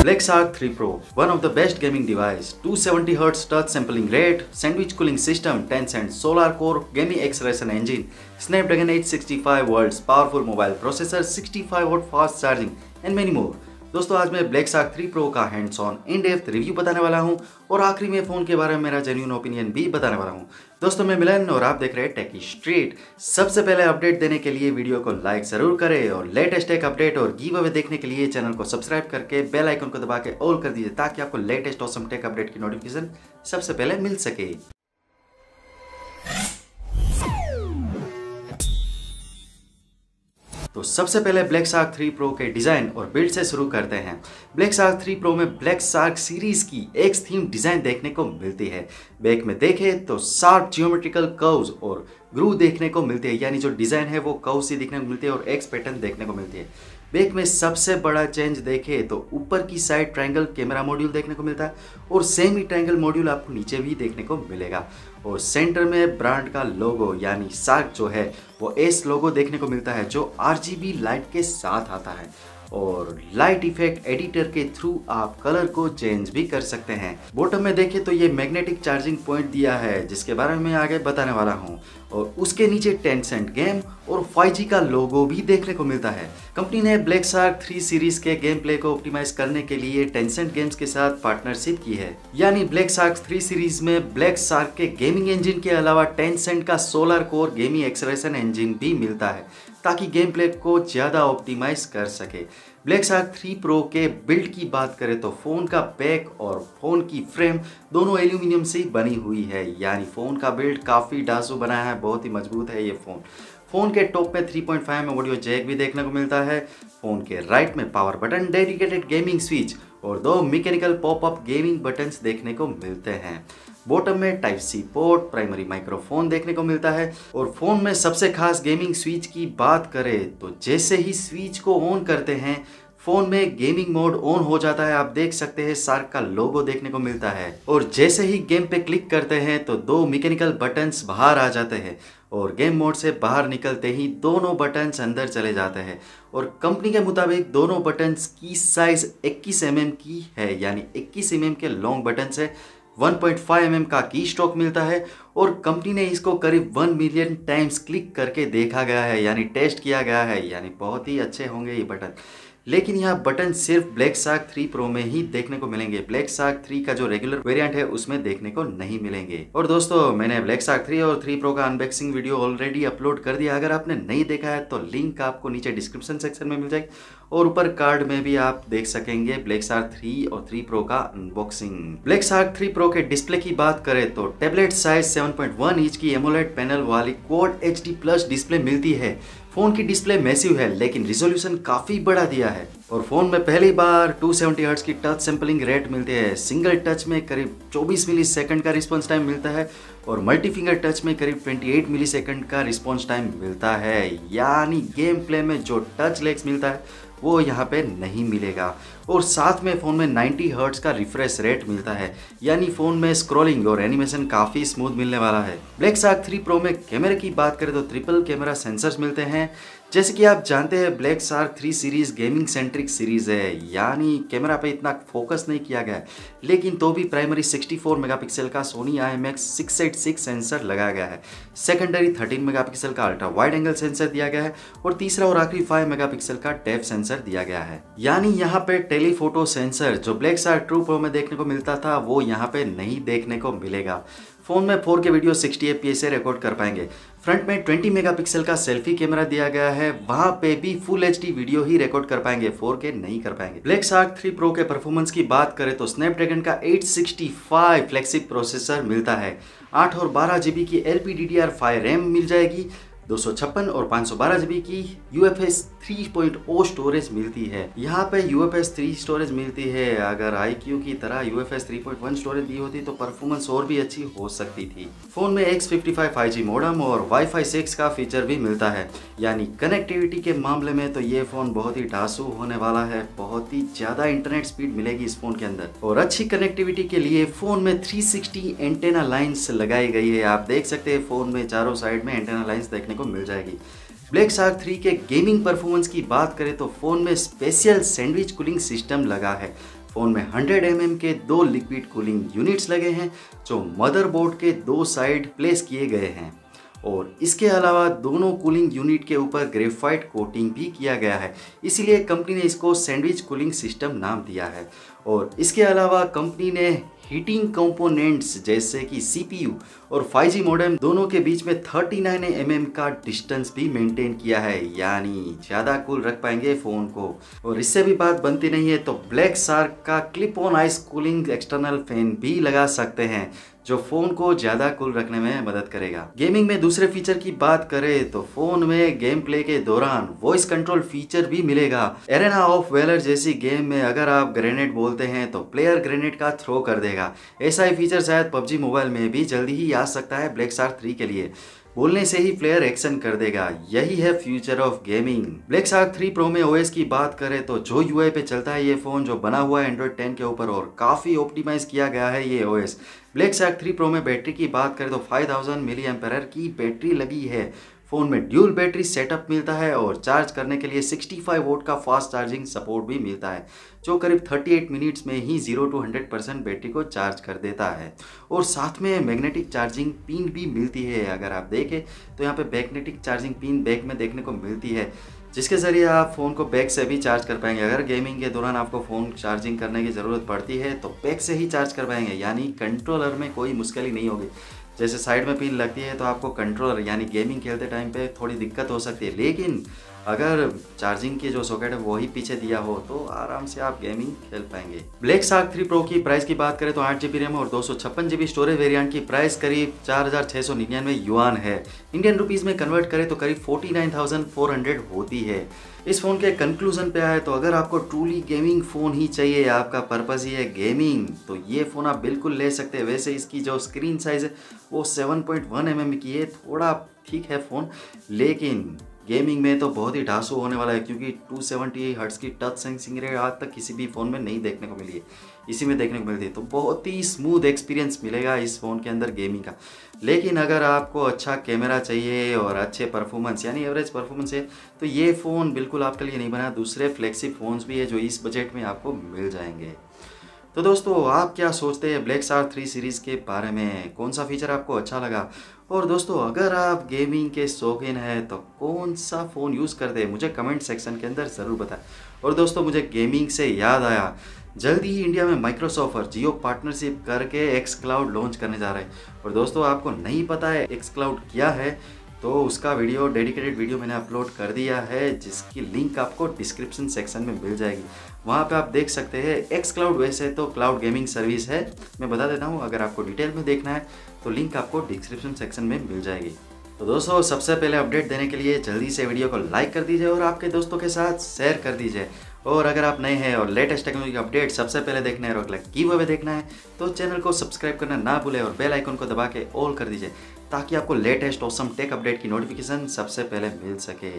Blackshark 3 Pro, one of the best gaming device, 270Hz touch sampling rate, sandwich cooling system, Tencent solar core, gaming acceleration engine, Snapdragon 865 world's powerful mobile processor, 65W fast charging and many more। दोस्तों आज मैं Blackshark 3 Pro का hands on in depth review बताने वाला हूं और आखिरी में फ़ोन के बारे में मेरा जेन्युइन ओपिनियन भी बताने वाला हूं। दोस्तों मैं मिलन और आप देख रहे हैं टेकी स्ट्रीट। सबसे पहले अपडेट देने के लिए वीडियो को लाइक जरूर करें और लेटेस्ट टेक अपडेट और गिव अवे देखने के लिए चैनल को सब्सक्राइब करके बेल आइकन को दबा के ऑल कर दीजिए ताकि आपको लेटेस्ट ऑसम टेक अपडेट की नोटिफिकेशन सबसे पहले मिल सके। तो सबसे पहले Blackshark 3 Pro के डिज़ाइन और बिल्ड से शुरू करते हैं। Blackshark 3 Pro में Blackshark सीरीज की एक्स थीम डिज़ाइन देखने को मिलती है। बैक में देखें तो शार्प जियोमेट्रिकल कर्व्स और ग्रूव देखने को मिलती है, यानी जो डिज़ाइन है वो कर्व सी देखने को मिलती है और एक्स पैटर्न देखने को मिलती है। बैक में सबसे बड़ा चेंज देखें तो ऊपर की साइड ट्रायंगल कैमरा मॉड्यूल देखने को मिलता है और सेम ही ट्रायंगल मॉड्यूल आपको नीचे भी देखने को मिलेगा और सेंटर में ब्रांड का लोगो यानी शार्क जो है वो एस लोगो देखने को मिलता है जो RGB लाइट के साथ आता है और लाइट इफेक्ट एडिटर के थ्रू आप कलर को चेंज भी कर सकते हैं। बॉटम में देखें तो ये मैग्नेटिक चार्जिंग पॉइंट दिया है जिसके बारे में आगे बताने वाला हूँ और उसके नीचे टेंसेंट गेम और 5G का लोगो भी देखने को मिलता है। कंपनी ने Blackshark 3 सीरीज के गेम प्ले को ऑप्टिमाइज करने के लिए टेंसेंट गेम्स के साथ पार्टनरशिप की है, यानी Blackshark 3 सीरीज में Blackshark के गेमिंग इंजन के अलावा टेंसेंट का solar core gaming acceleration engine भी मिलता है ताकि गेम प्ले को ज़्यादा ऑप्टिमाइज कर सके। Blackshark 3 Pro के बिल्ड की बात करें तो फ़ोन का बैक और फ़ोन की फ्रेम दोनों एल्यूमिनियम से बनी हुई है, यानी फ़ोन का बिल्ड काफ़ी डासू बना है, बहुत ही मजबूत है ये फ़ोन के टॉप में 3.5 में ऑडियो जैक भी देखने को मिलता है। फ़ोन के राइट में power button, dedicated gaming switch और 2 मैकेनिकल पॉपअप गेमिंग बटन्स देखने को मिलते हैं। बॉटम में type C port, primary microphone देखने को मिलता है और फ़ोन में सबसे खास गेमिंग स्विच की बात करें तो जैसे ही स्विच को ऑन करते हैं फ़ोन में गेमिंग मोड ऑन हो जाता है। आप देख सकते हैं शार्क का लोगो देखने को मिलता है और जैसे ही गेम पे क्लिक करते हैं तो 2 मैकेनिकल बटन्स बाहर आ जाते हैं और गेम मोड से बाहर निकलते ही दोनों बटन्स अंदर चले जाते हैं और कंपनी के मुताबिक दोनों बटन्स की साइज 21 mm की है, यानी 21 mm के लॉन्ग बटन से 1.5 mm का की स्ट्रोक मिलता है और कंपनी ने इसको करीब 1 मिलियन टाइम्स क्लिक करके देखा गया है, यानी टेस्ट किया गया है, यानी बहुत ही अच्छे होंगे ये बटन। लेकिन यह बटन सिर्फ Blackshark 3 Pro में ही देखने को मिलेंगे, Blackshark 3 का जो रेगुलर वेरिएंट है उसमें देखने को नहीं मिलेंगे। और दोस्तों मैंने Blackshark 3 और 3 Pro का अनबॉक्सिंग वीडियो ऑलरेडी अपलोड कर दिया, अगर आपने नहीं देखा है तो लिंक आपको नीचे डिस्क्रिप्शन सेक्शन में मिल जाएगी और ऊपर कार्ड में भी आप देख सकेंगे Blackshark 3 और 3 Pro का अनबॉक्सिंग। Blackshark 3 Pro के डिस्प्ले की बात करें तो टैबलेट साइज 7.1 इंच की एमोलेड पैनल वाली क्वाड HD प्लस डिस्प्ले मिलती है। फ़ोन की डिस्प्ले मैसिव है लेकिन रिजोल्यूशन काफ़ी बड़ा दिया है और फ़ोन में पहली बार 270Hz की टच सैंपलिंग रेट मिलती है। सिंगल टच में करीब 24 मिलीसेकंड का रिस्पॉन्स टाइम मिलता है और मल्टी फिंगर टच में करीब 28 मिलीसेकंड का रिस्पॉन्स टाइम मिलता है, यानी गेम प्ले में जो टच लैग्स मिलता है वो यहाँ पे नहीं मिलेगा। और साथ में फ़ोन में 90 हर्ट्ज़ का रिफ्रेश रेट मिलता है, यानी फ़ोन में स्क्रॉलिंग और एनिमेशन काफ़ी स्मूथ मिलने वाला है। Blackshark 3 Pro में कैमरे की बात करें तो ट्रिपल कैमरा सेंसर्स मिलते हैं। जैसे कि आप जानते हैं Blackshark 3 series gaming centric series है, यानी कैमरा पे इतना फोकस नहीं किया गया है, लेकिन तो भी प्राइमरी 64 मेगापिक्सल का Sony IMX 686 सेंसर लगाया गया है। सेकेंडरी 13 मेगापिक्सल का अल्ट्रा वाइड एंगल सेंसर दिया गया है और तीसरा और आखिरी 5 मेगापिक्सल का डेप्थ सेंसर दिया गया है, यानी यहाँ पे टेलीफोटो सेंसर जो Blackshark 2 Pro में देखने को मिलता था वो यहाँ पे नहीं देखने को मिलेगा। फ़ोन में 4K वीडियो 60 fps से रिकॉर्ड कर पाएंगे। फ्रंट में 20 मेगापिक्सल का सेल्फी कैमरा दिया गया है, वहाँ पे भी फुल HD वीडियो ही रिकॉर्ड कर पाएंगे, 4K नहीं कर पाएंगे। Blackshark 3 Pro के परफॉर्मेंस की बात करें तो स्नैपड्रैगन का 865 फ्लैगशिप प्रोसेसर मिलता है, 8 और 12 GB की LPDDR5 रैम मिल जाएगी, 256 और 512 GB की UFS 3.0 स्टोरेज मिलती है। यहाँ पे UFS 3 स्टोरेज मिलती है। अगर iQOO की तरह UFS 3.1 स्टोरेज दी होती तो परफॉर्मेंस और भी अच्छी हो सकती थी। फोन में X55 5G मॉडेम और Wi-Fi 6 का फीचर भी मिलता है, यानी कनेक्टिविटी के मामले में तो ये फोन बहुत ही ढांसू होने वाला है। बहुत ही ज्यादा इंटरनेट स्पीड मिलेगी इस फोन के अंदर। और अच्छी कनेक्टिविटी के लिए फोन में 360 एंटेना लाइंस लगाई गई है। आप देख सकते हैं फोन में चारों साइड में एंटेना लाइंस देखने को मिल जाएगी। ब्लैक शार्क 3 के गेमिंग परफॉर्मेंस की बात करें तो फोन में स्पेशल सैंडविच कूलिंग सिस्टम लगा है। फोन में 100 mm के 2 लिक्विड कूलिंग यूनिट्स लगे हैं जो मदरबोर्ड के 2 साइड प्लेस किए गए हैं, और इसके अलावा दोनों कूलिंग यूनिट के ऊपर ग्रेफाइट कोटिंग भी किया गया है, इसीलिए कंपनी ने इसको सैंडविच कूलिंग सिस्टम नाम दिया है। और इसके अलावा कंपनी ने हीटिंग कंपोनेंट्स जैसे कि CPU और 5G मॉडेम दोनों के बीच में 39 mm का डिस्टेंस भी मेंटेन किया है, यानी ज़्यादा कूल रख पाएंगे फ़ोन को। और इससे भी बात बनती नहीं है तो ब्लैक शार्क का clip on ice cooling external fan भी लगा सकते हैं जो फ़ोन को ज़्यादा कूल रखने में मदद करेगा। गेमिंग में दूसरे फीचर की बात करें तो फ़ोन में गेम प्ले के दौरान वॉइस कंट्रोल फीचर भी मिलेगा। एरेना ऑफ वेलर जैसी गेम में अगर आप ग्रेनेड बोलते हैं तो प्लेयर ग्रेनेड का थ्रो कर देगा। ऐसा ही फीचर शायद PUBG मोबाइल में भी जल्दी ही आ सकता है ब्लैक शार्क 3 के लिए। बोलने से ही प्लेयर एक्शन कर देगा, यही है future of gaming. Black shark 3 pro में OS की बात करें तो जो UI पे चलता है ये फ़ोन, जो बना हुआ है Android 10 के ऊपर और काफ़ी ऑप्टिमाइज किया गया है ये OS। ब्लैक शार्क 3 प्रो में बैटरी की बात करें तो 5000 mAh की बैटरी लगी है। फ़ोन में ड्यूल बैटरी सेटअप मिलता है और चार्ज करने के लिए 65 वोट का फास्ट चार्जिंग सपोर्ट भी मिलता है, जो करीब 38 मिनट्स में ही 0 to 100% बैटरी को चार्ज कर देता है। और साथ में मैग्नेटिक चार्जिंग पिन भी मिलती है। अगर आप देखें तो यहाँ पे मैग्नेटिक चार्जिंग पिन बैक में देखने को मिलती है, जिसके ज़रिए आप फ़ोन को बैक से भी चार्ज कर पाएंगे। अगर गेमिंग के दौरान आपको फ़ोन चार्जिंग करने की ज़रूरत पड़ती है तो बैक से ही चार्ज कर पाएंगे, यानी कंट्रोलर में कोई मुश्किल ही नहीं होगी। जैसे साइड में पिन लगती है तो आपको कंट्रोलर यानी गेमिंग खेलते टाइम पे थोड़ी दिक्कत हो सकती है, लेकिन अगर चार्जिंग की जो सॉकेट है वही पीछे दिया हो तो आराम से आप गेमिंग खेल पाएंगे। ब्लैक शार्क 3 प्रो की प्राइस की बात करें तो 8 GB रैम और 256 GB स्टोरेज वेरिएंट की प्राइस करीब 4699 युआन है। इंडियन रुपीज़ में कन्वर्ट करें तो करीब 49,400 होती है। इस फ़ोन के कंक्लूजन पे आए तो अगर आपको ट्रूली गेमिंग फ़ोन ही चाहिए, आपका पर्पज़ ही है गेमिंग, तो ये फ़ोन आप बिल्कुल ले सकते हैं। वैसे इसकी जो स्क्रीन साइज़ है वो 7.1 mm की है, थोड़ा ठीक है फ़ोन, लेकिन गेमिंग में तो बहुत ही ढांसू होने वाला है क्योंकि 270 हर्ट्ज की टच सेंसिंग रेट आज तक किसी भी फ़ोन में नहीं देखने को मिली है, इसी में देखने को मिलती है। तो बहुत ही स्मूथ एक्सपीरियंस मिलेगा इस फ़ोन के अंदर गेमिंग का। लेकिन अगर आपको अच्छा कैमरा चाहिए और अच्छे परफॉर्मेंस यानी एवरेज परफॉर्मेंस है तो ये फ़ोन बिल्कुल आपके लिए नहीं बना। दूसरे फ्लैगशिप फ़ोन्स भी है जो इस बजट में आपको मिल जाएंगे। तो दोस्तों आप क्या सोचते हैं ब्लैक शार्क 3 सीरीज़ के बारे में? कौन सा फीचर आपको अच्छा लगा? और दोस्तों अगर आप गेमिंग के शौकीन हैं तो कौन सा फ़ोन यूज़ करते हैं मुझे कमेंट सेक्शन के अंदर ज़रूर बताएं। और दोस्तों मुझे गेमिंग से याद आया, जल्दी ही इंडिया में माइक्रोसॉफ्ट और जियो पार्टनरशिप करके एक्स क्लाउड लॉन्च करने जा रहे हैं। और दोस्तों आपको नहीं पता है एक्स क्लाउड क्या है तो उसका डेडिकेटेड वीडियो मैंने अपलोड कर दिया है, जिसकी लिंक आपको डिस्क्रिप्शन सेक्शन में मिल जाएगी। वहाँ पे आप देख सकते हैं। एक्स क्लाउड वैसे तो क्लाउड गेमिंग सर्विस है, मैं बता देता हूँ। अगर आपको डिटेल में देखना है तो लिंक आपको डिस्क्रिप्शन सेक्शन में मिल जाएगी। तो दोस्तों सबसे पहले अपडेट देने के लिए जल्दी से वीडियो को लाइक कर दीजिए और आपके दोस्तों के साथ शेयर कर दीजिए। और अगर आप नए हैं और लेटेस्ट टेक्नोलॉजी अपडेट सबसे पहले देखना है और अगला गिव देखना है तो चैनल को सब्सक्राइब करना ना भूलें और बेल आइकन को दबा के ऑल कर दीजिए ताकि आपको लेटेस्ट ऑसम टेक अपडेट की नोटिफिकेशन सबसे पहले मिल सके।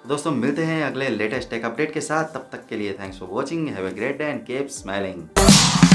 दोस्तों मिलते हैं अगले लेटेस्ट टेक अपडेट के साथ, तब तक के लिए thanks for watching, have a great day and keep smiling.